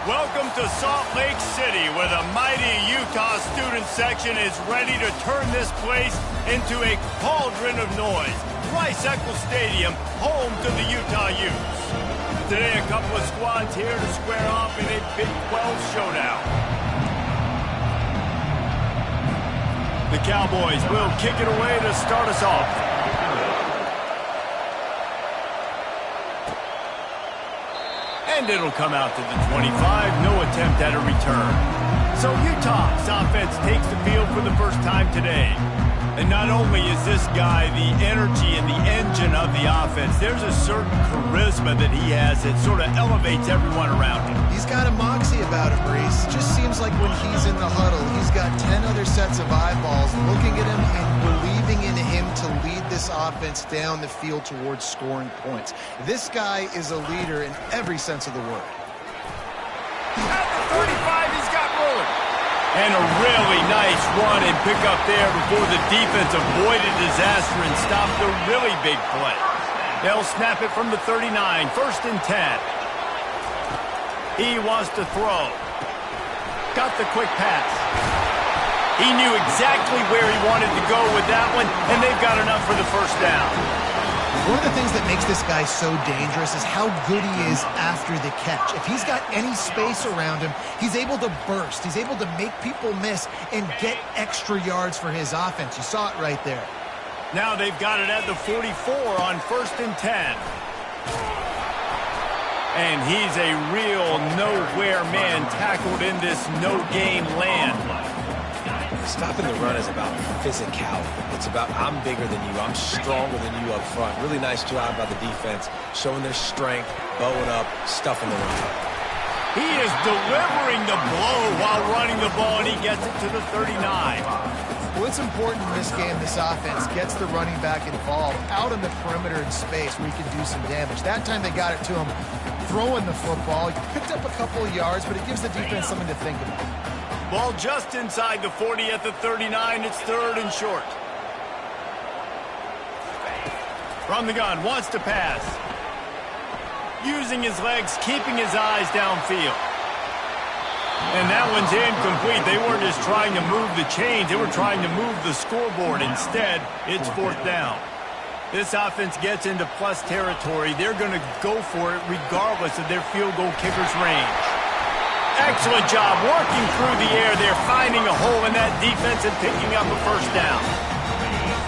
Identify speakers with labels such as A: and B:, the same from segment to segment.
A: Welcome to Salt Lake City, where the mighty Utah student section is ready to turn this place into a cauldron of noise. Rzsl Stadium, home to the Utah Utes. Today, a couple of squads here to square off in a Big 12 showdown. The Cowboys will kick it away to start us off. And it'll come out to the 25. No attempt at a return. So Utah's offense takes the field for the first time today. And not only is this guy the energy and the engine of the offense, there's a certain charisma that he has that sort of elevates everyone around him.
B: He's got a moxie about him, Reese. Just seems like when he's in the huddle, he's got 10 other sets of eyeballs looking at him and believing in him to lead this offense down the field towards scoring points. This guy is a leader in every sense of the word.
A: At the 35, he's got room. And a really nice run and pick up there before the defense avoided disaster and stopped a really big play. They'll snap it from the 39, 1st and 10. He wants to throw. Got the quick pass. He knew exactly where he wanted to go with that one, and they've got enough for the first down.
B: One of the things that makes this guy so dangerous is how good he is after the catch. If he's got any space around him, he's able to burst. He's able to make people miss and get extra yards for his offense. You saw it right there.
A: Now they've got it at the 44 on 1st and 10. And he's a real nowhere man tackled in this no-gain land.
C: Stopping the run is about physicality. It's about I'm bigger than you, I'm stronger than you up front. Really nice job by the defense, showing their strength, bowing up, stuffing the run.
A: He is delivering the blow while running the ball, and he gets it to the 39.
B: Well, it's important in this game, this offense gets the running back involved out on the perimeter in space where he can do some damage. That time they got it to him throwing the football. He picked up a couple of yards, but it gives the defense something to think about.
A: Ball just inside the 40 at the 39. It's 3rd and short. From the gun, wants to pass. Using his legs, keeping his eyes downfield. And that one's incomplete. They weren't just trying to move the chains. They were trying to move the scoreboard. Instead, it's 4th down. This offense gets into plus territory. They're going to go for it regardless of their field goal kicker's range. Excellent job working through the air. They're finding a hole in that defense and picking up a first down.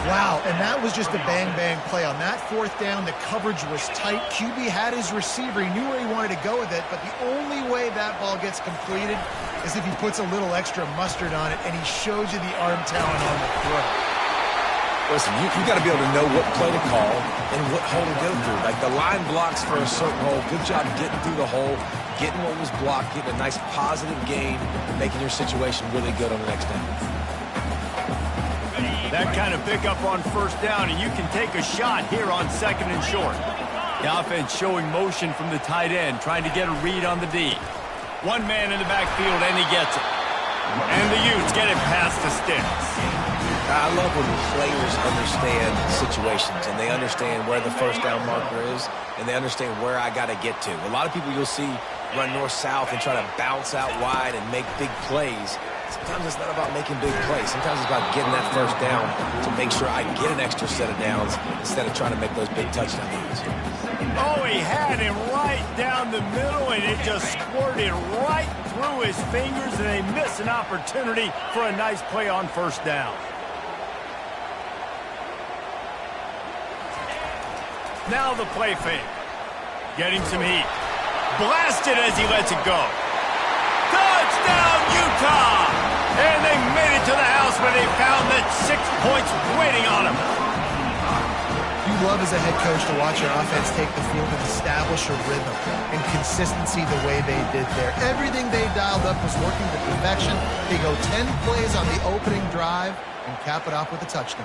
B: Wow, and that was just a bang-bang play. On that 4th down, the coverage was tight. QB had his receiver. He knew where he wanted to go with it, but the only way that ball gets completed is if he puts a little extra mustard on it, and he shows you the arm talent on the throw.
C: Listen, you got to be able to know what play to call and what hole to go through. Like the line blocks for a certain hole. Good job getting through the hole, getting what was blocked, getting a nice positive gain, making your situation really good on the next down.
A: That kind of pickup on 1st down, and you can take a shot here on 2nd and short. The offense showing motion from the tight end, trying to get a read on the D. One man in the backfield, and he gets it. And the Utes get it past the sticks.
C: I love when players understand situations and they understand where the first down marker is and they understand where I got to get to. A lot of people you'll see run north-south and try to bounce out wide and make big plays. Sometimes it's not about making big plays. Sometimes it's about getting that first down to make sure I get an extra set of downs instead of trying to make those big touchdown runs.
A: Oh, he had him right down the middle, and it just squirted right through his fingers, and they miss an opportunity for a nice play on 1st down. Now the play fake. Getting some heat. Blasted as he lets it go. Touchdown, Utah! And they made it to the house where they found that 6 points waiting on them.
B: You love as a head coach to watch your offense take the field and establish a rhythm and consistency the way they did there. Everything they dialed up was working to perfection. They go 10 plays on the opening drive and cap it off with a touchdown.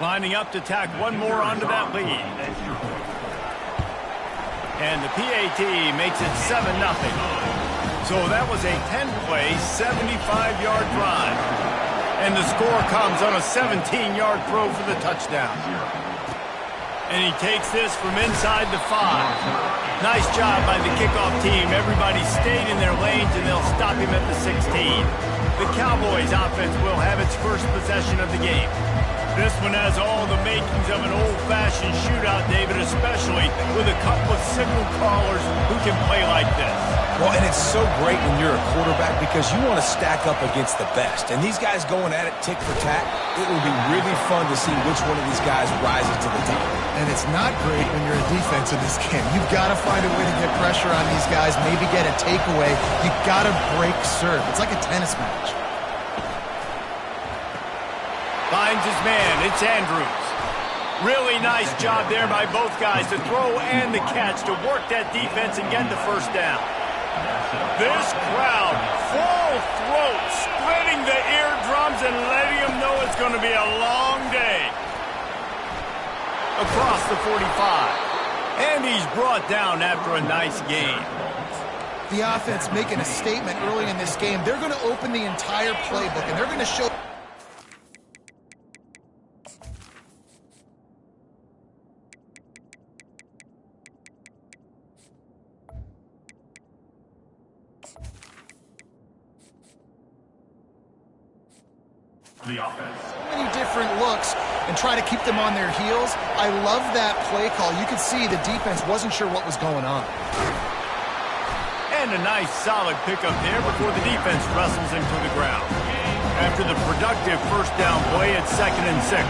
A: Lining up to tack one more onto that lead. And the PAT makes it 7-0. So that was a 10-play, 75-yard drive. And the score comes on a 17-yard throw for the touchdown. And he takes this from inside the 5. Nice job by the kickoff team. Everybody stayed in their lanes, and they'll stop him at the 16. The Cowboys offense will have its first possession of the game. This one has all the makings of an old-fashioned shootout, David, especially with a couple of signal callers who can play like this.
C: Well, and it's so great when you're a quarterback because you want to stack up against the best. And these guys going at it tick for tack, it will be really fun to see which one of these guys rises to the top.
B: And it's not great when you're a defense in this game. You've got to find a way to get pressure on these guys, maybe get a takeaway. You've got to break serve. It's like a tennis match.
A: Finds his man. It's Andrews. Really nice job there by both guys to throw and the catch to work that defense and get the first down. This crowd, full throat, splitting the eardrums and letting them know it's going to be a long day. Across the 45. And he's brought down after a nice gain.
B: The offense making a statement early in this game. They're going to open the entire playbook, and they're going to show...
D: The offense.
B: So many different looks and try to keep them on their heels. I love that play call. You could see the defense wasn't sure what was going on.
A: And a nice solid pickup there before the defense wrestles him to the ground. After the productive first down play, it's 2nd and 6.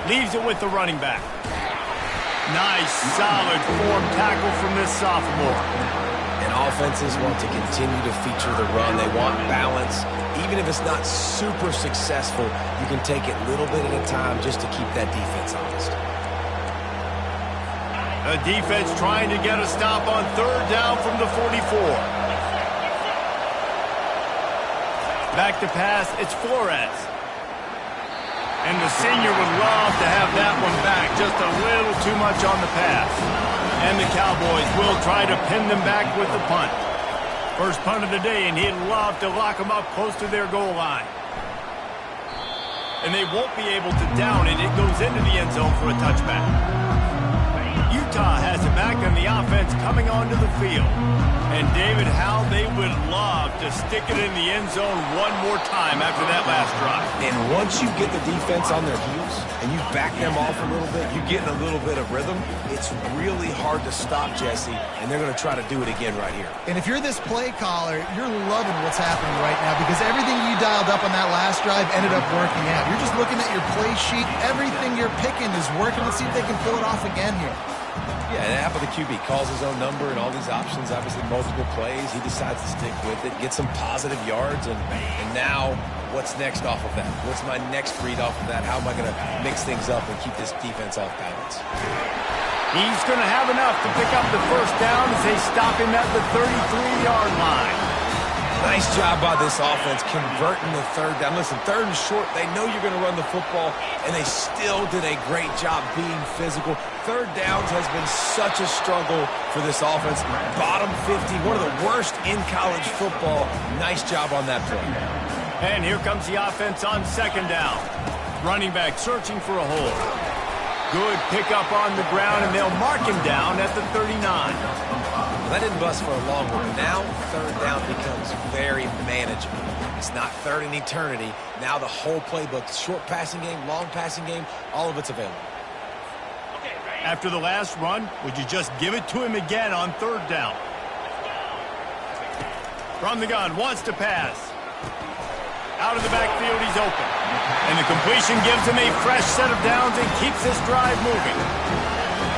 A: Leaves it with the running back. Nice solid form tackle from this sophomore.
C: And offenses want to continue to feature the run. They want balance. Even if it's not super successful, you can take it little bit at a time just to keep that defense honest.
A: The defense trying to get a stop on 3rd down from the 44. Back to pass, it's Flores. And the senior would love to have that one back. Just a little too much on the pass. And the Cowboys will try to pin them back with the punt. First punt of the day, and he'd love to lock them up close to their goal line. And they won't be able to down it. It goes into the end zone for a touchback. Utah has it back, and the offense coming onto the field. And David, how they would love to stick it in the end zone one more time after that last drive.
C: And once you get the defense on their heels and you back them off a little bit, you get in a little bit of rhythm, it's really hard to stop, Jesse, and they're going to try to do it again right here.
B: And if you're this play caller, you're loving what's happening right now because everything you dialed up on that last drive ended up working out. You're just looking at your play sheet. Everything you're picking is working. Let's see if they can pull it off again here.
C: Yeah, and half of the QB calls his own number and all these options, obviously multiple plays. He decides to stick with it, get some positive yards, and now what's next off of that? What's my next read off of that? How am I going to mix things up and keep this defense off balance?
A: He's going to have enough to pick up the first down as they stop him at the 33-yard line.
C: Nice job by this offense converting the 3rd down. Listen, 3rd and short, they know you're going to run the football, and they still did a great job being physical. 3rd downs has been such a struggle for this offense. Bottom 50, one of the worst in college football. Nice job on that play.
A: And here comes the offense on 2nd down. Running back searching for a hole. Good pickup on the ground, and they'll mark him down at the 39.
C: That didn't bust for a long one. Now, 3rd down becomes very manageable. It's not 3rd in eternity. Now the whole playbook, short passing game, long passing game, all of it's available.
A: After the last run, would you just give it to him again on 3rd down? From the gun, wants to pass. Out of the backfield, he's open. And the completion gives him a fresh set of downs and keeps this drive moving.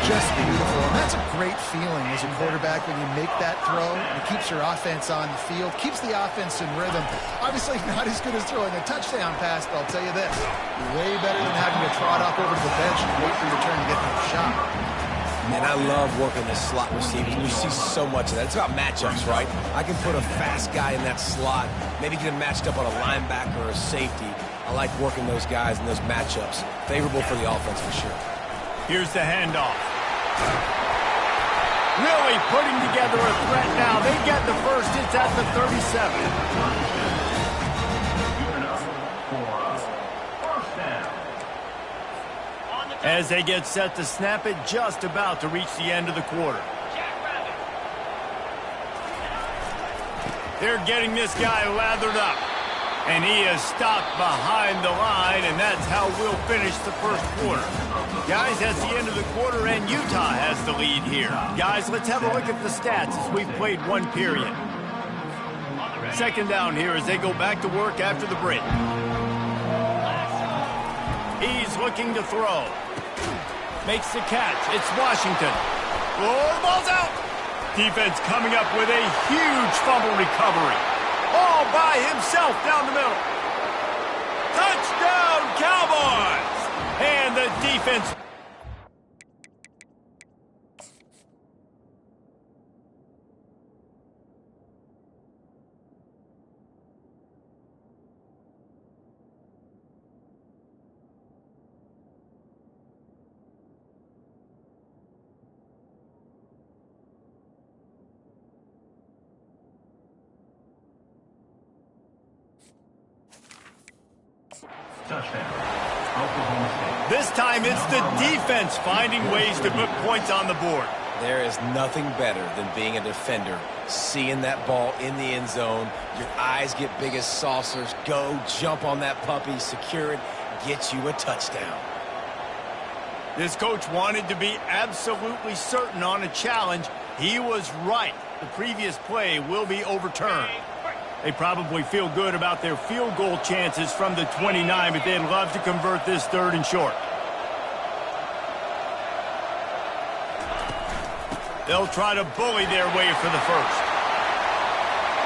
B: Just beautiful. And that's a great feeling as a quarterback when you make that throw. It keeps your offense on the field, keeps the offense in rhythm. Obviously not as good as throwing a touchdown pass, but I'll tell you this, way better than having to trot off over to the bench and wait for your turn to get another shot.
C: And I love working the slot receivers. You see so much of that. It's about matchups, right? I can put a fast guy in that slot, maybe get him matched up on a linebacker or a safety. I like working those guys in those matchups. Favorable for the offense for sure.
A: Here's the handoff. Really putting together under a threat now. They get the first. It's at the 37. As they get set to snap it, just about to reach the end of the quarter. They're getting this guy lathered up. And he is stopped behind the line, and that's how we'll finish the first quarter. Guys, that's the end of the quarter, and Utah has the lead here. Guys, let's have a look at the stats as we've played one period. Second down here as they go back to work after the break. He's looking to throw. Makes the catch. It's Washington. Oh, the ball's out. Defense coming up with a huge fumble recovery. All by himself down the middle. Touchdown, Cowboys! And the defense...
D: Touchdown, Oklahoma State.
A: This time it's the defense finding ways to put points on the board.
C: There is nothing better than being a defender, seeing that ball in the end zone. Your eyes get big as saucers. Go, jump on that puppy, secure it, get you a touchdown.
A: This coach wanted to be absolutely certain on a challenge. He was right. The previous play will be overturned. They probably feel good about their field goal chances from the 29, but they'd love to convert this third and short. They'll try to bully their way for the first.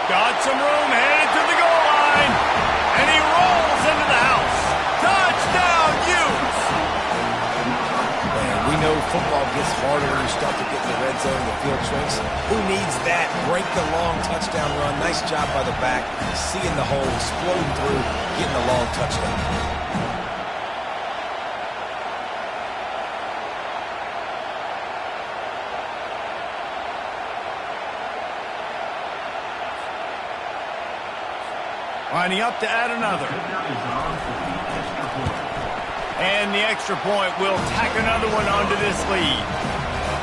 A: Got some room, headed to the goal line, and he rolls into the house. Touchdown, Utes!
C: We know football gets harder when you start to get in the red zone, the field shrinks. Who needs that? Break the long touchdown run. Nice job by the back. Seeing the hole, exploding through, getting the long touchdown.
A: Lining up to add another. And the extra point will tack another one onto this lead.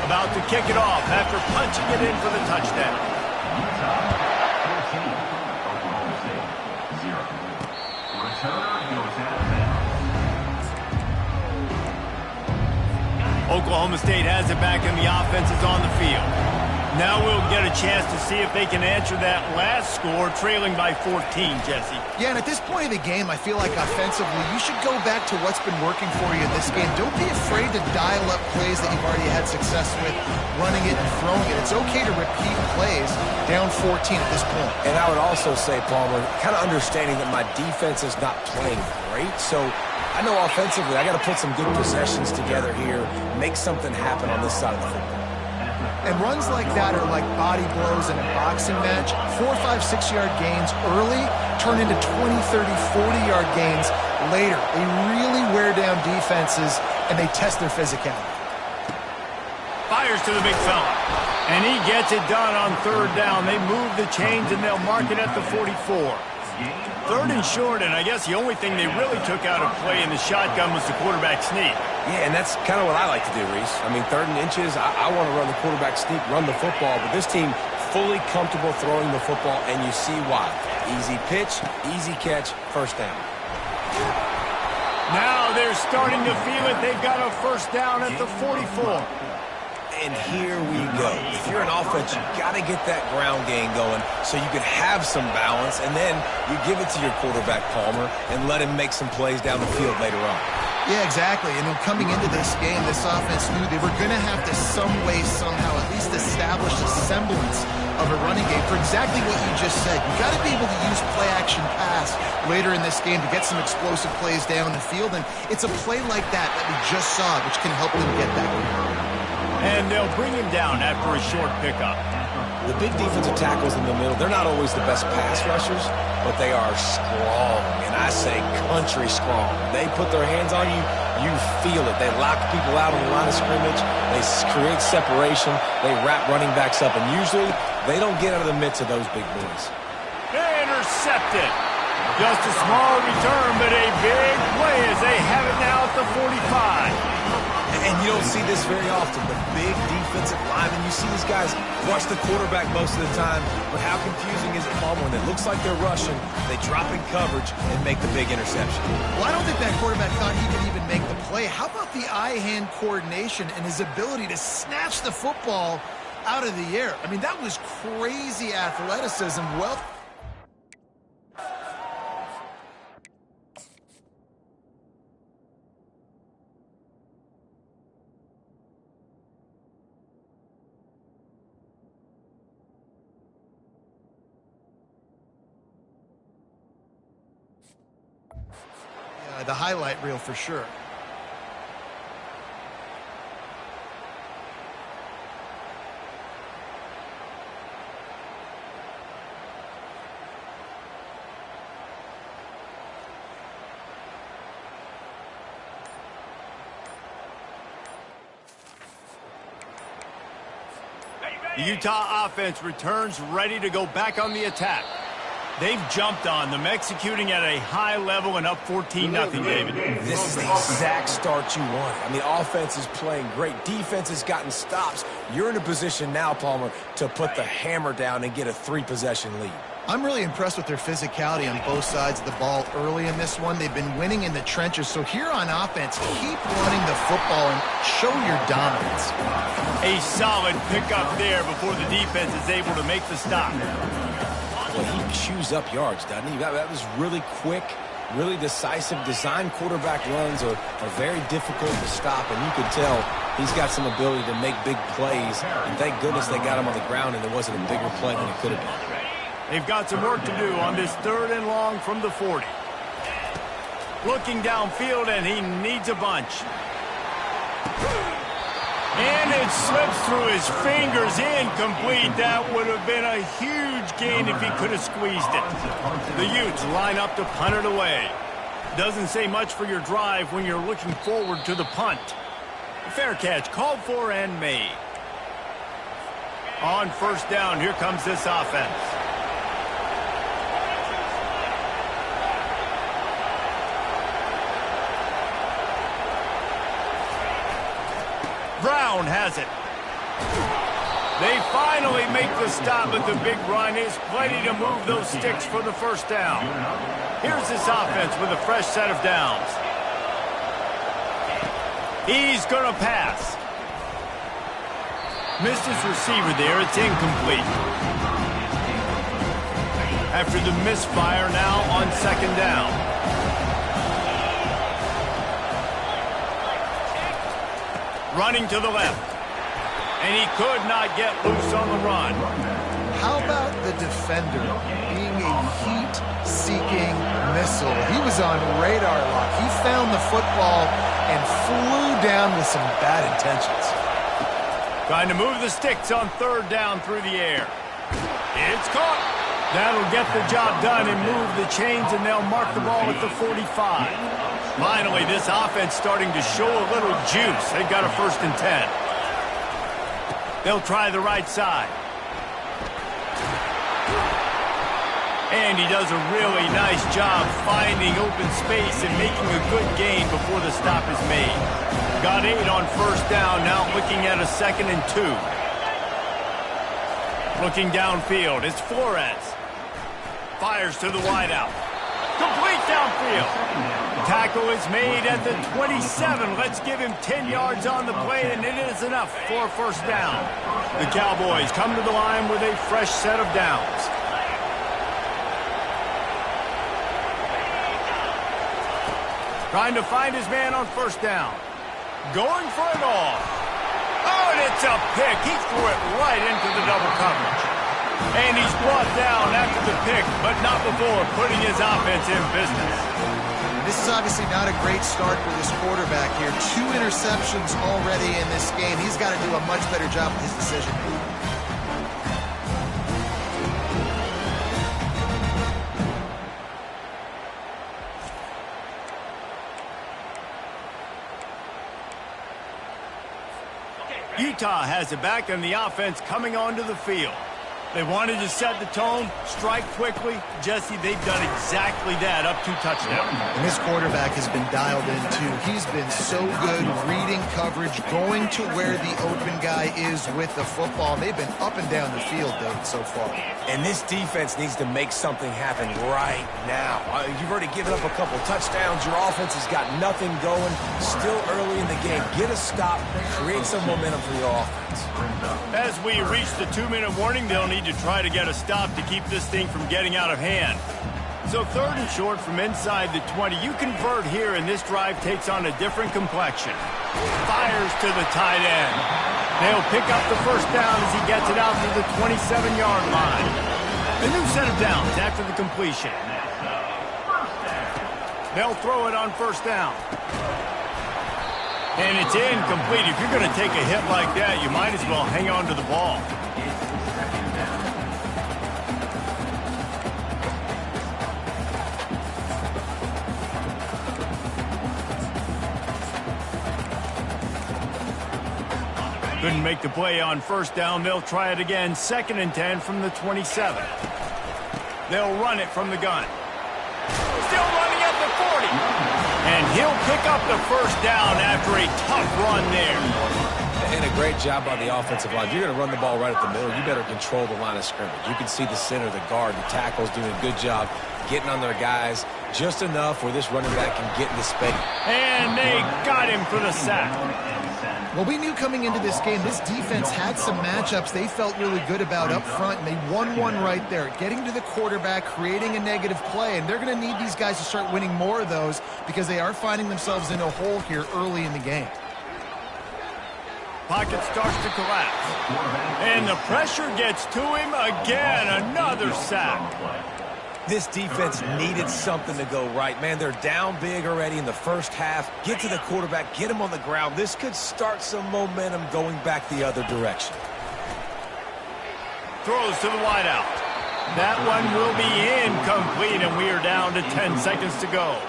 A: About to kick it off after punching it in for the touchdown.
D: Utah 14, Oklahoma State 0. Returner goes out of bounds.
A: Oklahoma State has it back and the offense is on the field. Now we'll get a chance to see if they can answer that last score, trailing by 14, Jesse.
B: Yeah, and at this point of the game, I feel like offensively, you should go back to what's been working for you in this game. Don't be afraid to dial up plays that you've already had success with, running it and throwing it. It's okay to repeat plays down 14 at this point.
C: And I would also say, Palmer, kind of understanding that my defense is not playing great, so I know offensively I got to put some good possessions together here, make something happen on this side of the football.
B: And runs like that are like body blows in a boxing match. 4, 5, 6-yard gains early turn into 20, 30, 40-yard gains later. They really wear down defenses, and they test their physicality.
A: Fires to the big fella. And he gets it done on third down. They move the chains, and they'll mark it at the 44. Third and short, and I guess the only thing they really took out of play in the shotgun was the quarterback sneak.
C: Yeah, and that's kind of what I like to do, Reese. I mean, 3rd and inches, I want to run the quarterback sneak, run the football, but this team fully comfortable throwing the football, and you see why. Easy pitch, easy catch, first down.
A: Now they're starting to feel it. They've got a first down at the 44.
C: And here we go. If you're an offense, you got to get that ground game going so you can have some balance, and then you give it to your quarterback, Palmer, and let him make some plays down the field later on.
B: Yeah, exactly. And then coming into this game, this offense knew they were going to have to some way, somehow, at least establish a semblance of a running game for exactly what you just said. You got to be able to use play-action pass later in this game to get some explosive plays down the field, and it's a play like that we just saw which can help them get that.
A: And they'll bring him down after a short pickup.
C: The big defensive tackles in the middle, they're not always the best pass rushers, but they are strong, and I say country strong. They put their hands on you, you feel it. They lock people out on the line of scrimmage. They create separation. They wrap running backs up, and usually they don't get out of the midst of those big boys.
A: Intercepted. Just a small return, but a big play as they have it now at the 45.
C: And you don't see this very often, the big defensive linemen. You see these guys rush the quarterback most of the time, but how confusing is it, Palmer, when it looks like they're rushing, they drop in coverage and make the big interception?
B: Well, I don't think that quarterback thought he could even make the play. How about the eye-hand coordination and his ability to snatch the football out of the air? I mean, that was crazy athleticism. Well, the highlight reel for sure.
A: The Utah offense returns ready to go back on the attack. They've jumped on them, executing at a high level and up 14-0, David.
C: This is the exact start you want. I mean, offense is playing great. Defense has gotten stops. You're in a position now, Palmer, to put the hammer down and get a 3-possession lead.
B: I'm really impressed with their physicality on both sides of the ball early in this one. They've been winning in the trenches. So here on offense, keep running the football and show your dominance.
A: A solid pickup there before the defense is able to make the stop.
C: Well, he chews up yards, doesn't he? That was really quick, really decisive. Design quarterback runs are very difficult to stop, and you could tell he's got some ability to make big plays. And thank goodness they got him on the ground and there wasn't a bigger play than it could have been.
A: They've got some work to do on this 3rd and long from the 40. Looking downfield, and he needs a bunch. And it slips through his fingers, incomplete. That would have been a huge gain if he could have squeezed it. The Utes line up to punt it away. Doesn't say much for your drive when you're looking forward to the punt. Fair catch called for and made. On 1st down, here comes this offense. Brown has it. They finally make the stop, but the big run is plenty to move those sticks for the 1st down. Here's this offense with a fresh set of downs. He's going to pass. Missed his receiver there. It's incomplete. After the misfire, now on 2nd down. Running to the left. And he could not get loose on the run.
B: How about the defender being a heat-seeking missile? He was on radar lock. He found the football and flew down with some bad intentions.
A: Trying to move the sticks on 3rd down through the air. It's caught. That'll get the job done and move the chains, and they'll mark the ball at the 45. Finally, this offense starting to show a little juice. They've got a 1st and 10. They'll try the right side. And he does a really nice job finding open space and making a good gain before the stop is made. Got 8 on 1st down, now looking at a 2nd and 2. Looking downfield, it's Flores. Fires to the wideout. Complete downfield. Tackle is made at the 27. Let's give him 10 yards on the play, and it is enough for a 1st down. The Cowboys come to the line with a fresh set of downs. Trying to find his man on 1st down. Going for it all. Oh, and it's a pick. He threw it right into the double coverage. And he's brought down after the pick, but not before putting his offense in business.
B: This is obviously not a great start for this quarterback here. 2 interceptions already in this game. He's got to do a much better job with his decision.
A: Utah has it back, and the offense coming onto the field. They wanted to set the tone, strike quickly. Jesse, they've done exactly that, up 2 touchdowns.
B: And this quarterback has been dialed in, too. He's been so good reading coverage, going to where the open guy is with the football. They've been up and down the field, David, so far.
C: And this defense needs to make something happen right now. You've already given up a couple touchdowns. Your offense has got nothing going. Still early in the game. Get a stop. Create some momentum for your offense.
A: As we reach the 2-minute warning, they'll need to try to get a stop to keep this thing from getting out of hand. So 3rd and short from inside the 20. You convert here, and this drive takes on a different complexion. Fires to the tight end. They'll pick up the first down as he gets it out to the 27-yard line. A new set of downs after the completion. They'll throw it on 1st down. And it's incomplete. If you're going to take a hit like that, you might as well hang on to the ball. Couldn't make the play on 1st down. They'll try it again. 2nd and 10 from the 27. They'll run it from the gun. Still running at the 40. And he'll pick up the 1st down after a tough run there.
C: And a great job by the offensive line. If you're going to run the ball right at the middle, you better control the line of scrimmage. You can see the center, the guard, the tackles doing a good job getting on their guys just enough where this running back can get into space.
A: And they got him for the sack.
B: Well, we knew coming into this game, this defense had some matchups they felt really good about up front, and they won one right there, getting to the quarterback, creating a negative play, and they're going to need these guys to start winning more of those because they are finding themselves in a hole here early in the game.
A: Pocket starts to collapse. And the pressure gets to him again. Another sack.
C: This defense needed something to go right. Man, they're down big already in the 1st half. Get to the quarterback, get him on the ground. This could start some momentum going back the other direction.
A: Throws to the wideout. That one will be incomplete, and we are down to 10 seconds to go.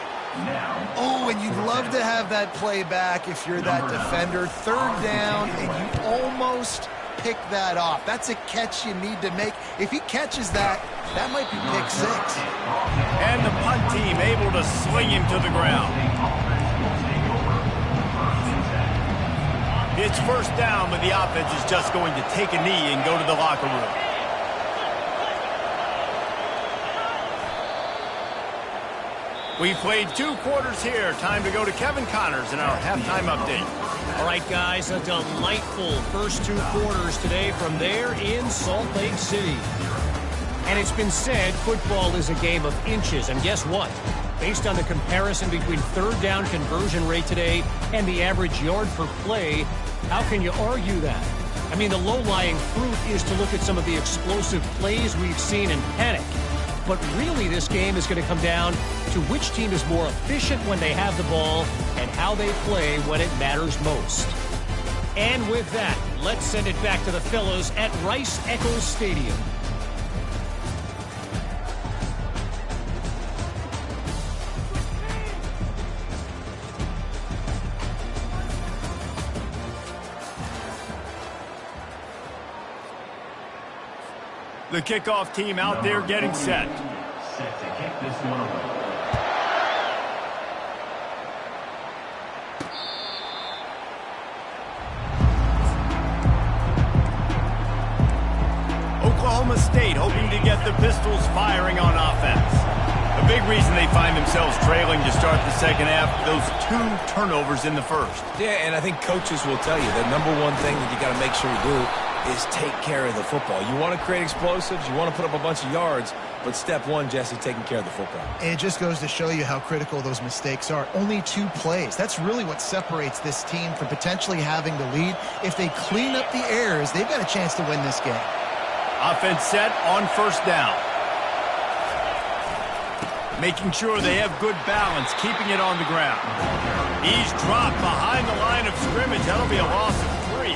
B: Oh, and you'd love to have that play back if you're that defender. 3rd down, and you almost pick that off. That's a catch you need to make. If he catches that, that might be pick 6.
A: And the punt team able to sling him to the ground. It's 1st down, but the offense is just going to take a knee and go to the locker room. We played 2 quarters here. Time to go to Kevin Connors in our halftime update.
E: All right, guys, a delightful first 2 quarters today from there in Salt Lake City. And it's been said football is a game of inches. And guess what? Based on the comparison between 3rd down conversion rate today and the average yard per play, how can you argue that? I mean, the low-lying fruit is to look at some of the explosive plays we've seen and panic. But really, this game is going to come down to which team is more efficient when they have the ball and how they play when it matters most. And with that, let's send it back to the fellows at Rice-Eccles Stadium.
A: The kickoff team out there getting set.
D: Set to kick this one away.
A: Oklahoma State hoping to get the Pistols firing on offense. A big reason they find themselves trailing to start the 2nd half, those 2 turnovers in the 1st.
C: Yeah, and I think coaches will tell you the number one thing that you got to make sure you do is take care of the football. You want to create explosives, you want to put up a bunch of yards, but step 1, Jesse, taking care of the football.
B: It just goes to show you how critical those mistakes are. Only 2 plays. That's really what separates this team from potentially having the lead. If they clean up the errors, they've got a chance to win this game.
A: Offense set on 1st down. making sure they have good balance, keeping it on the ground. He's dropped behind the line of scrimmage. That'll be a loss of 3.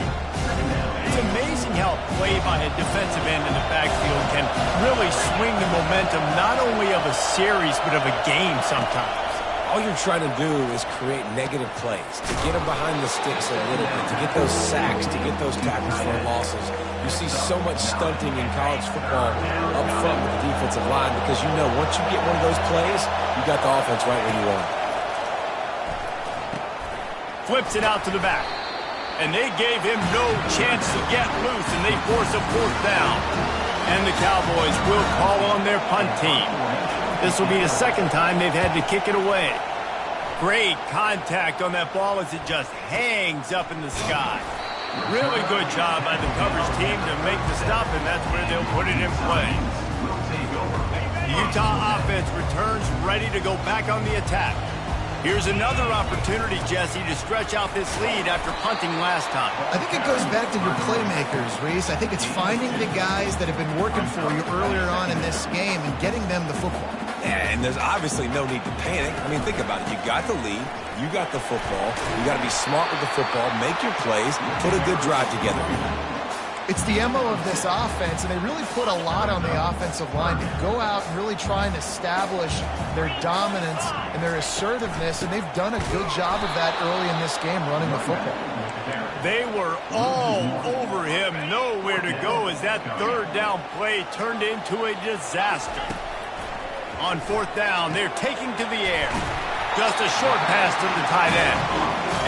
A: It's amazing how play by a defensive end in the backfield can really swing the momentum not only of a series but of a game sometimes.
C: All you're trying to do is create negative plays, to get them behind the sticks a little bit, to get those sacks, to get those tackles for losses. You see so much stunting in college football up front with the defensive line because you know once you get one of those plays, you got the offense right where you want it.
A: Flips it out to the back. And they gave him no chance to get loose, and they force a 4th down. And the Cowboys will call on their punt team. This will be the 2nd time they've had to kick it away. Great contact on that ball as it just hangs up in the sky. Really good job by the coverage team to make the stop, and that's where they'll put it in play. The Utah offense returns ready to go back on the attack. Here's another opportunity, Jesse, to stretch out this lead after punting last time.
B: I think it goes back to your playmakers, Reese. I think it's finding the guys that have been working for you earlier on in this game and getting them the football.
C: Yeah, and there's obviously no need to panic. I mean, think about it. You got the lead. You got the football. You got to be smart with the football, make your plays, put a good drive together.
B: It's the MO of this offense, and they really put a lot on the offensive line to go out and really try and establish their dominance and their assertiveness, and they've done a good job of that early in this game running the football.
A: They were all over him, nowhere to go as that 3rd down play turned into a disaster. On 4th down, they're taking to the air. Just a short pass to the tight end.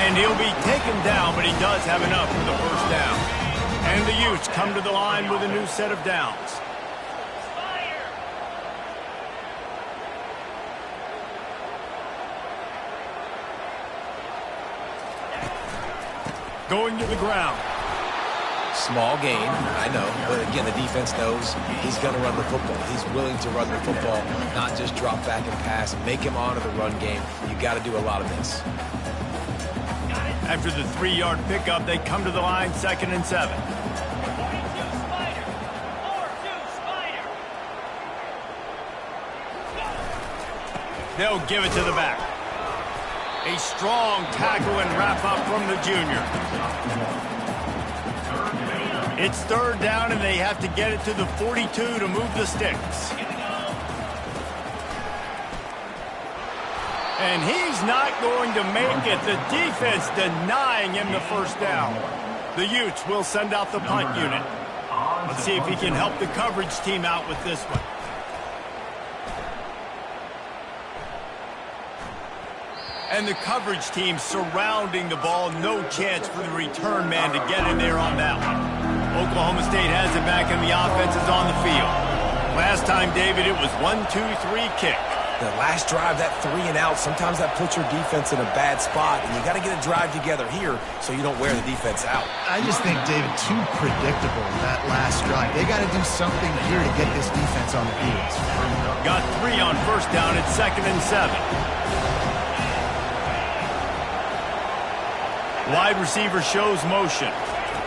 A: And he'll be taken down, but he does have enough for the 1st down. And the Utes come to the line with a new set of downs. Going to the ground.
C: Small gain, I know, but again, the defense knows he's going to run the football. He's willing to run the football, not just drop back and pass, make him honor the run game. You got to do a lot of this.
A: After the 3-yard pickup, they come to the line 2nd and 7. They'll give it to the back. A strong tackle and wrap up from the junior. It's 3rd down, and they have to get it to the 42 to move the sticks. And he's not going to make it. The defense denying him the 1st down. The Utes will send out the punt unit. Let's see if he can help the coverage team out with this one. And the coverage team surrounding the ball. No chance for the return man to get in there on that one. Oklahoma State has it back, and the offense is on the field. Last time, David, it was 1-2-3 kick.
C: The last drive, that 3 and out, sometimes that puts your defense in a bad spot, and you got to get a drive together here so you don't wear the defense out.
B: I just think, David, too predictable, that last drive. They got to do something here to get this defense on the field.
A: Got 3 on 1st down at 2nd and 7. Wide receiver shows motion.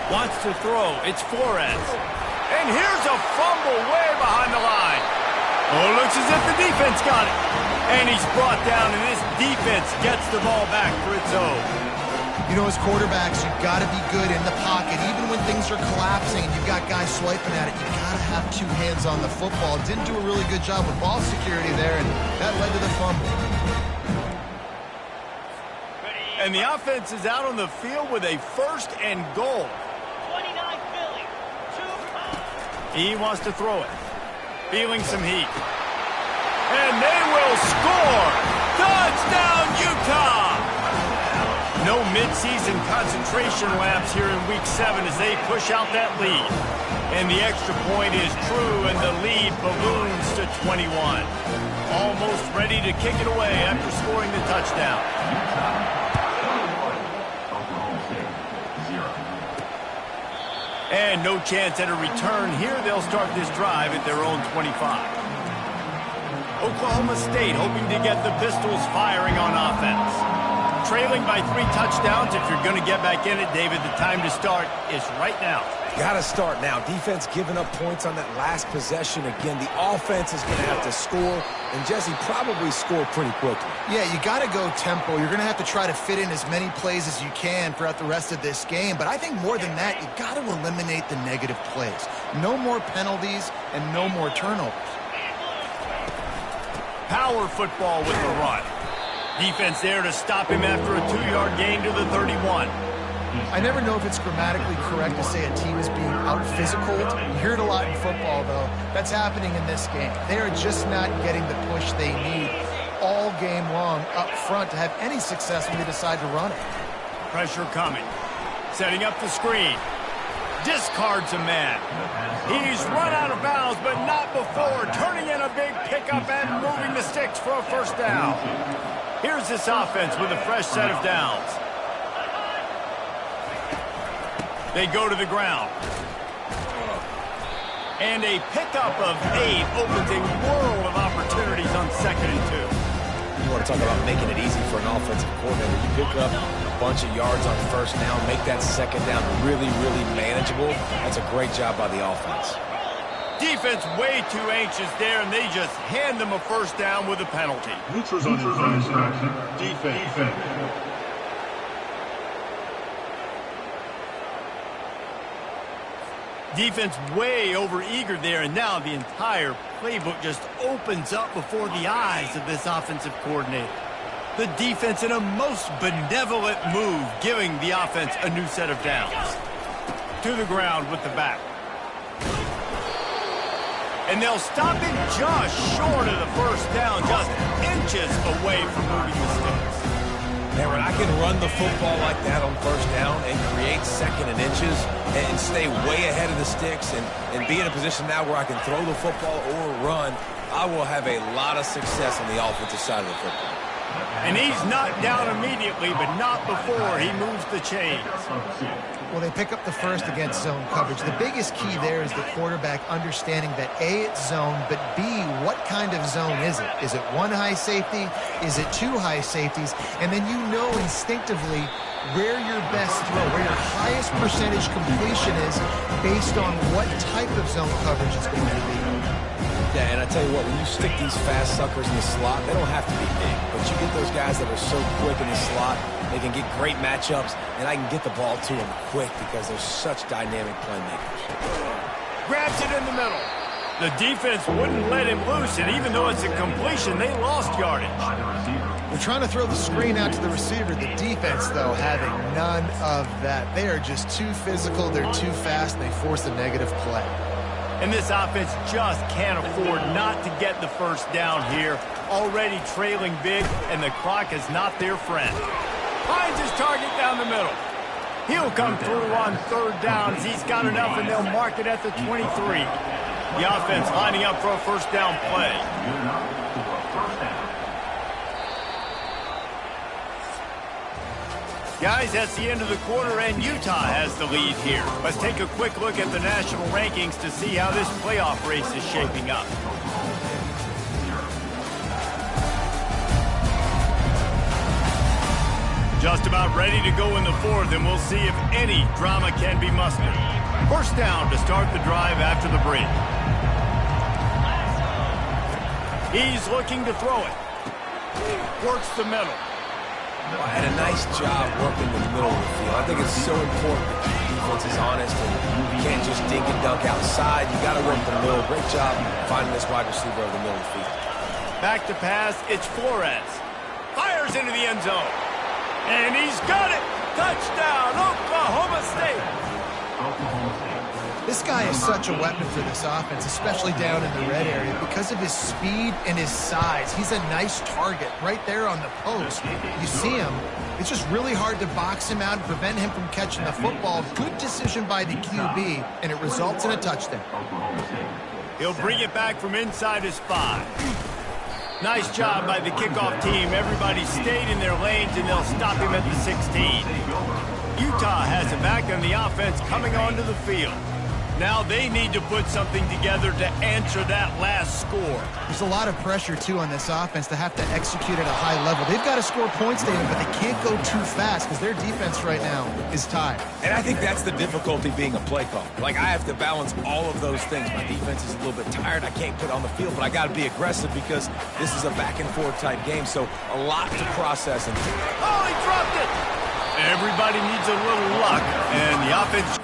A: Wants to throw. It's Flores. And here's a fumble way behind the line. Oh, looks as if the defense got it. And he's brought down, and this defense gets the ball back for its own.
B: You know, as quarterbacks, you've got to be good in the pocket. Even when things are collapsing and you've got guys swiping at it, you've got to have 2 hands on the football. Didn't do a really good job with ball security there, and that led to the fumble.
A: And the offense is out on the field with a 1st and goal. He wants to throw it. Feeling some heat. And they will score! Touchdown, Utah! No midseason concentration laps here in Week 7 as they push out that lead. And the extra point is true, and the lead balloons to 21. Almost ready to kick it away after scoring the touchdown. And no chance at a return here. They'll start this drive at their own 25. Oklahoma State hoping to get the Pistols firing on offense. Trailing by 3 touchdowns. If you're going to get back in it, David, the time to start is right now.
C: Got to start now. Defense giving up points on that last possession. Again, the offense is going to have to score, and Jesse probably scored pretty quickly.
B: Yeah, you got to go tempo. You're going to have to try to fit in as many plays as you can throughout the rest of this game. But I think more than that, you got to eliminate the negative plays. No more penalties and no more turnovers.
A: Power football with the run. Defense there to stop him after a 2-yard gain to the 31.
B: I never know if it's grammatically correct to say a team is being out-physicaled. You hear it a lot in football, though. That's happening in this game. They are just not getting the push they need all game long up front to have any success when they decide to run it.
A: Pressure coming. Setting up the screen. Discards a man. He's run out of bounds, but not before. Turning in a big pickup and moving the sticks for a first down. Here's this offense with a fresh set of downs. They go to the ground. And a pickup of 8 opens a world of opportunities on 2nd and 2.
C: You want to talk about making it easy for an offensive coordinator. You pick up a bunch of yards on first down, make that second down really, really manageable. That's a great job by the offense.
A: Defense way too anxious there, and they just hand them a first down with a penalty.
D: Neutrals on defense.
A: Defense way over-eager there, and now the entire playbook just opens up before the eyes of this offensive coordinator. The defense in a most benevolent move, giving the offense a new set of downs. To the ground with the back. And they'll stop him just short of the first down, just inches away from moving the sticks.
C: Man, when I can run the football like that on first down and create 2nd and inches and stay way ahead of the sticks and be in a position now where I can throw the football or run, I will have a lot of success on the offensive side of the football.
A: And he's knocked down immediately, but not before he moves the chains.
B: Well, they pick up the first against zone coverage. The biggest key there is the quarterback understanding that A, it's zone, but B, what kind of zone is it? Is it 1 high safety? Is it 2 high safeties? And then you know instinctively where your best throw, where your highest percentage completion is based on what type of zone coverage it's going to be.
C: Yeah, and I tell you what, when you stick these fast suckers in the slot, they don't have to be big, but you get those guys that are so quick in the slot, they can get great matchups, and I can get the ball to them quick because they're such dynamic playmakers.
A: Grabs it in the middle. The defense wouldn't let him loose, and even though it's a completion, they lost yardage.
B: They're trying to throw the screen out to the receiver. The defense, though, having none of that. They are just too physical, they're too fast, and they force a negative play.
A: And this offense just can't afford not to get the first down here. Already trailing big, and the clock is not their friend. Finds his target down the middle. He'll come through on 3rd down as he's got enough, and they'll mark it at the 23. The offense lining up for a first down play. Guys, that's the end of the quarter, and Utah has the lead here. Let's take a quick look at the national rankings to see how this playoff race is shaping up. Just about ready to go in the 4th, and we'll see if any drama can be mustered. First down to start the drive after the break. He's looking to throw it. Works the middle.
C: Well, I had a nice job working the middle of the field. I think it's so important that the defense is honest and you can't just dink and dunk outside. You got to work the middle. Great job finding this wide receiver over the middle of the field.
A: Back to pass, it's Flores. Fires into the end zone. And he's got it! Touchdown, Oklahoma State!
B: This guy is such a weapon for this offense, especially down in the red area. Because of his speed and his size, he's a nice target right there on the post. You see him. It's just really hard to box him out and prevent him from catching the football. Good decision by the QB, and it results in a touchdown.
A: He'll bring it back from inside his 5. Nice job by the kickoff team. Everybody stayed in their lanes, and they'll stop him at the 16. Utah has it back on the offense coming onto the field. Now they need to put something together to answer that last score.
B: There's a lot of pressure, too, on this offense to have to execute at a high level. They've got to score points, David, but they can't go too fast because their defense right now is tied.
C: And I think that's the difficulty being a play call. Like, I have to balance all of those things. My defense is a little bit tired. I can't put on the field, but I got to be aggressive because this is a back-and-forth type game, so a lot to process.
A: Oh, he dropped it! Everybody needs a little luck, and the offense...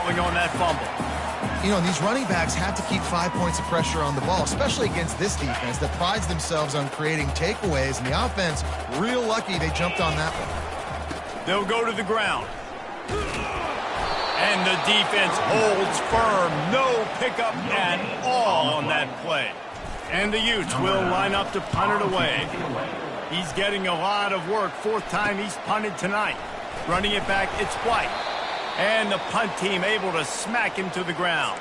A: falling on that fumble.
B: You know, these running backs have to keep 5 points of pressure on the ball, especially against this defense that prides themselves on creating takeaways, and the offense, real lucky they jumped on that one.
A: They'll go to the ground. And the defense holds firm. No pickup at all on that play. And the Utes will line up to punt it away. He's getting a lot of work. Fourth time he's punted tonight. Running it back, it's White. And the punt team able to smack him to the ground.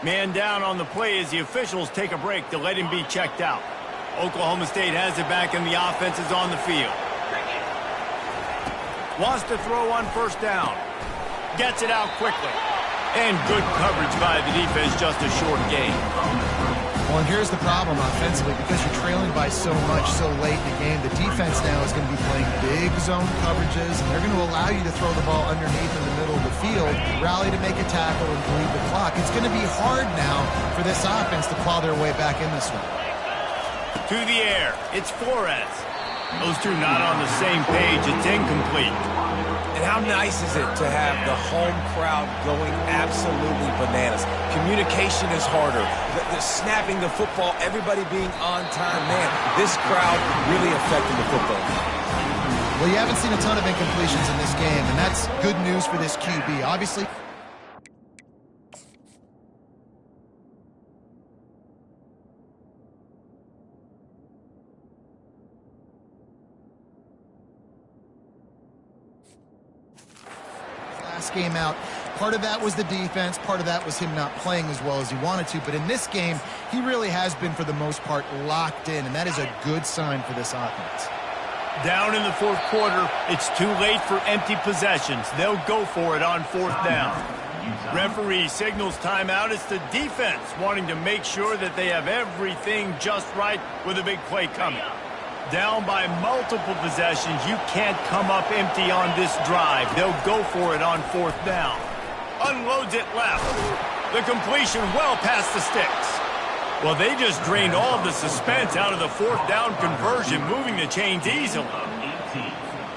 A: Man down on the play as the officials take a break to let him be checked out. Oklahoma State has it back and the offense is on the field. Wants to throw on first down. Gets it out quickly. And good coverage by the defense, just a short gain.
B: Well, and here's the problem offensively. Because you're trailing by so much so late in the game, the defense now is going to be playing big zone coverages, and they're going to allow you to throw the ball underneath in the middle of the field, rally to make a tackle, and bleed the clock. It's going to be hard now for this offense to claw their way back in this one.
A: To the air, it's Flores. Those two not on the same page. It's incomplete.
C: And how nice is it to have the home crowd going absolutely bananas? Communication is harder. The snapping the football, everybody being on time. Man, this crowd really affected the football.
B: Well, you haven't seen a ton of incompletions in this game, and that's good news for this QB. Obviously, game out. Part of that was the defense. Part of that was him not playing as well as he wanted to. But in this game, he really has been, for the most part, locked in. And that is a good sign for this offense.
A: Down in the fourth quarter, it's too late for empty possessions. They'll go for it on fourth down. Referee signals timeout. It's the defense wanting to make sure that they have everything just right with a big play coming. Down by multiple possessions, you can't come up empty on this drive. They'll go for it on fourth down. Unloads it left. The completion well past the sticks. Well, they just drained all the suspense out of the fourth down conversion, moving the chains easily.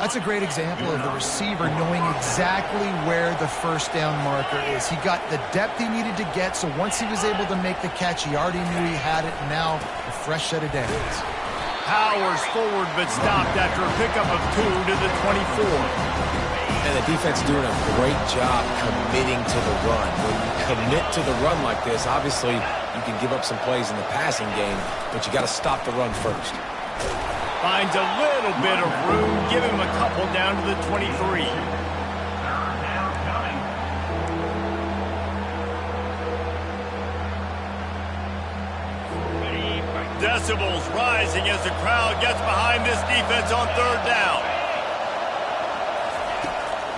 B: That's a great example of the receiver knowing exactly where the first down marker is. He got the depth he needed to get, so once he was able to make the catch, he already knew he had it, and now a fresh set of downs.
A: Powers forward but stopped after a pickup of 2 to the 24.
C: And the defense doing a great job committing to the run. When you commit to the run like this, obviously you can give up some plays in the passing game, but you got to stop the run first.
A: Finds a little bit of room, give him a couple down to the 23. Decibels rising as the crowd gets behind this defense on third down.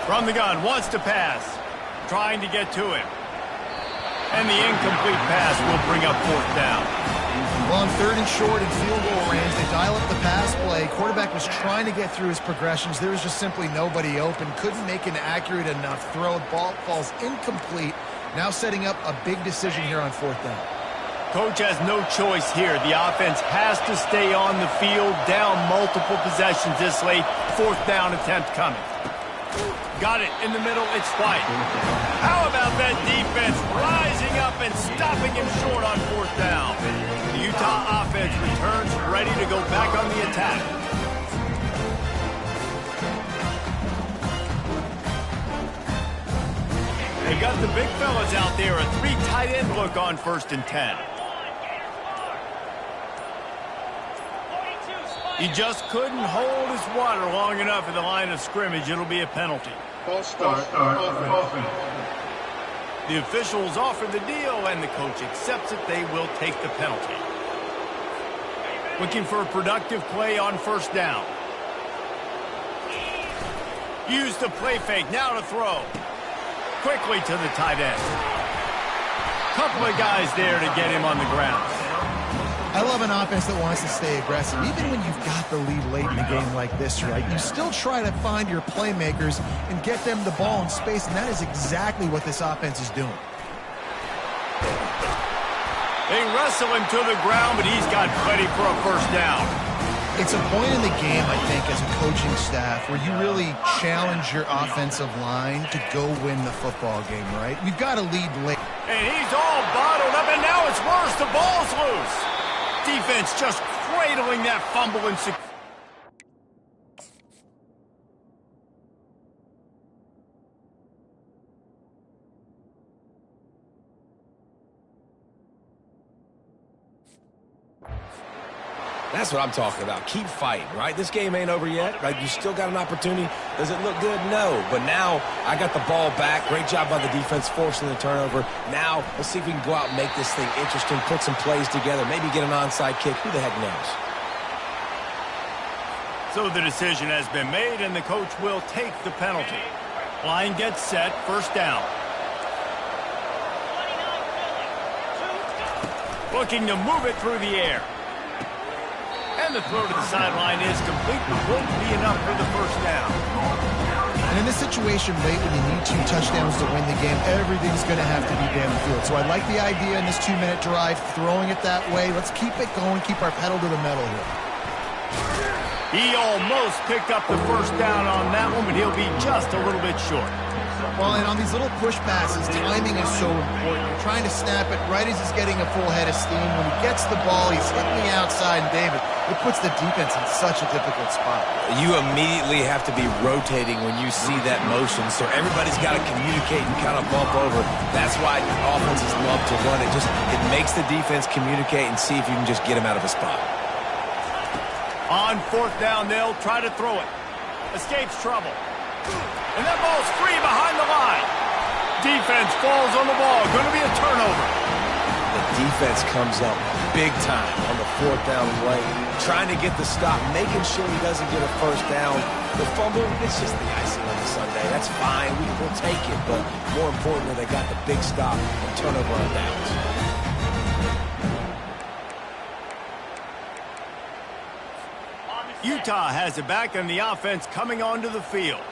A: From the gun, wants to pass, trying to get to him. And the incomplete pass will bring up fourth down.
B: Well, on third and short and field goal range, they dial up the pass play. Quarterback was trying to get through his progressions. There was just simply nobody open. Couldn't make an accurate enough throw. Ball falls incomplete. Now setting up a big decision here on fourth down.
A: Coach has no choice here. The offense has to stay on the field, down multiple possessions this late. Fourth down attempt coming. Got it in the middle. It's White. How about that defense rising up and stopping him short on fourth down? The Utah offense returns ready to go back on the attack. They got the big fellas out there. A 3 tight end look on 1st and 10. He just couldn't hold his water long enough at the line of scrimmage. It'll be a penalty.
D: False start offense.
A: The officials offer the deal, and the coach accepts it. They will take the penalty. Looking for a productive play on 1st down. Use the play fake. Now to throw. Quickly to the tight end. Couple of guys there to get him on the ground.
B: I love an offense that wants to stay aggressive. Even when you've got the lead late in a game like this, right, you still try to find your playmakers and get them the ball in space, and that is exactly what this offense is doing.
A: They wrestle him to the ground, but he's got plenty for a 1st down.
B: It's a point in the game, I think, as a coaching staff, where you really challenge your offensive line to go win the football game, right? We've got to lead late.
A: And he's all bottled up, and now it's worse. The ball's loose. Defense just cradling that fumble and secure.
C: That's what I'm talking about. Keep fighting, right? This game ain't over yet, right? You still got an opportunity. Does it look good? No. But now I got the ball back. Great job by the defense forcing the turnover. Now let's see if we can go out and make this thing interesting, put some plays together, maybe get an onside kick. Who the heck knows?
A: So the decision has been made, and the coach will take the penalty. Line gets set. 1st down. Looking to move it through the air. And the throw to the sideline is complete, but won't be enough for the 1st down.
B: And in this situation late when you need 2 touchdowns to win the game, everything's going to have to be downfield. So I like the idea in this 2-minute drive, throwing it that way. Let's keep it going, keep our pedal to the metal here.
A: He almost picked up the 1st down on that one, but he'll be just a little bit short.
B: Well, and on these little push passes, timing is so important. You're trying to snap it right as he's getting a full head of steam. When he gets the ball, he's hitting the outside, and David, it puts the defense in such a difficult spot.
C: You immediately have to be rotating when you see that motion, so everybody's got to communicate and kind of bump over. That's why offenses love to run it. It makes the defense communicate and see if you can just get him out of a spot.
A: On 4th down, they'll try to throw it. Escapes trouble. And that ball's free behind the line. Defense falls on the ball. Going to be a turnover.
C: The defense comes up big time on the 4th down play, trying to get the stop, making sure he doesn't get a 1st down. The fumble, it's just the icing on the Sunday. That's fine. We'll take it. But more importantly, they got the big stop and turnover on downs.
A: Utah has it back, and the offense coming onto the field.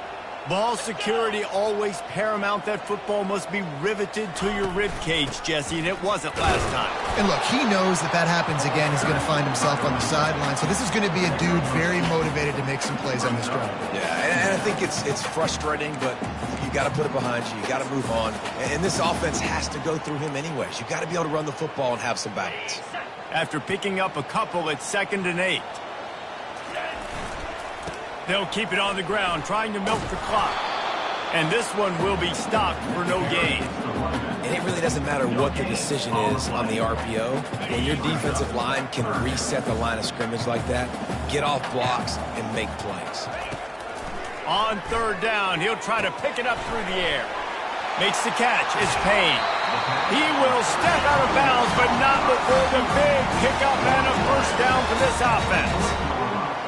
A: Ball security always paramount. That football must be riveted to your rib cage, Jesse, and it wasn't last time.
B: And look, he knows that happens again, he's going to find himself on the sideline. So this is going to be a dude very motivated to make some plays on this drive.
C: Yeah, and I think it's frustrating, but you got to put it behind you. You got to move on. And this offense has to go through him anyways. You got to be able to run the football and have some balance.
A: After picking up a couple, it's 2nd and 8. They'll keep it on the ground, trying to milk the clock. And this one will be stopped for no gain.
C: And it really doesn't matter what the decision is on the RPO. When your defensive line can reset the line of scrimmage like that, get off blocks and make plays.
A: On third down, he'll try to pick it up through the air. Makes the catch. It's Payne. He will step out of bounds, but not before the big pickup and a first down for this offense.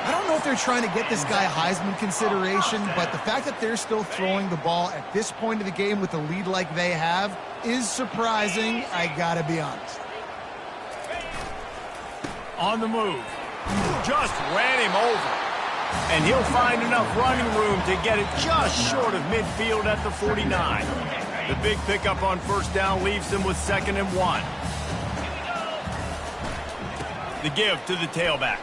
B: I don't know if they're trying to get this guy Heisman consideration, but the fact that they're still throwing the ball at this point of the game with a lead like they have is surprising, I gotta be honest.
A: On the move. Just ran him over. And he'll find enough running room to get it just short of midfield at the 49. The big pickup on first down leaves them with 2nd and 1. The give to the tailback.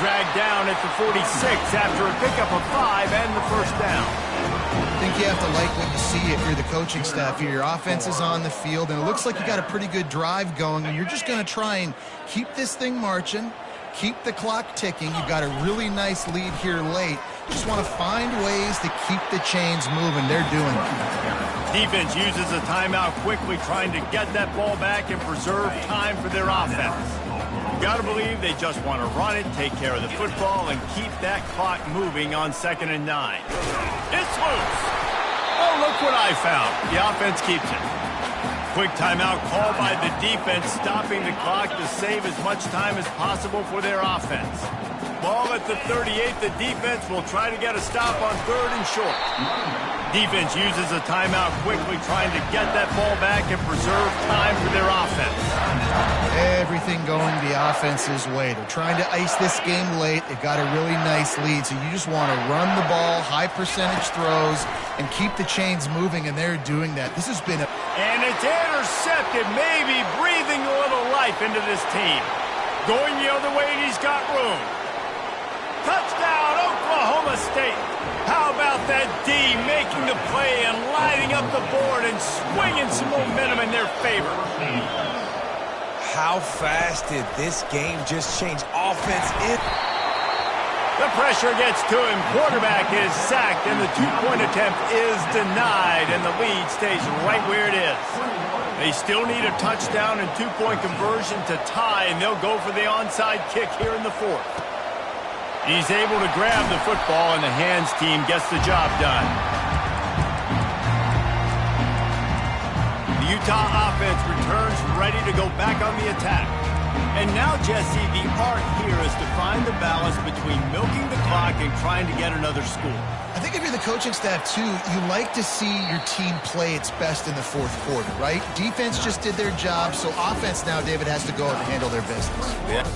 A: Dragged down at the 46 after a pickup of 5 and the first down.
B: I think you have to like what you see if you're the coaching staff here. Your offense is on the field, and it looks like you got a pretty good drive going, and you're just going to try and keep this thing marching, keep the clock ticking. You've got a really nice lead here late. Just want to find ways to keep the chains moving. They're doing it.
A: Defense uses a timeout quickly, trying to get that ball back and preserve time for their offense. Got to believe they just want to run it, take care of the football, and keep that clock moving on 2nd and 9. It's loose. Oh, look what I found. The offense keeps it. Quick timeout called by the defense, stopping the clock to save as much time as possible for their offense. Ball at the 38. The defense will try to get a stop on 3rd and short. Defense uses a timeout quickly, trying to get that ball back and preserve time for their offense.
B: Everything going the offense's way. They're trying to ice this game late. They've got a really nice lead, so you just want to run the ball, high percentage throws, and keep the chains moving, and they're doing that. This has been a...
A: And it's intercepted, maybe breathing a little life into this team. Going the other way, and he's got room. Touchdown, Oklahoma State. How about that D making the play and lighting up the board and swinging some momentum in their favor?
C: How fast did this game just change offense in?
A: The pressure gets to him. Quarterback is sacked, and the two-point attempt is denied, and the lead stays right where it is. They still need a touchdown and two-point conversion to tie, and they'll go for the onside kick here in the 4th. He's able to grab the football, and the hands team gets the job done. The Utah offense returns ready to go back on the attack. And now, Jesse, the art here is to find the balance between milking the clock and trying to get another score.
B: I think if you're the coaching staff, too, you like to see your team play its best in the 4th quarter, right? Defense just did their job, so offense now, David, has to go and handle their business.
C: Yeah.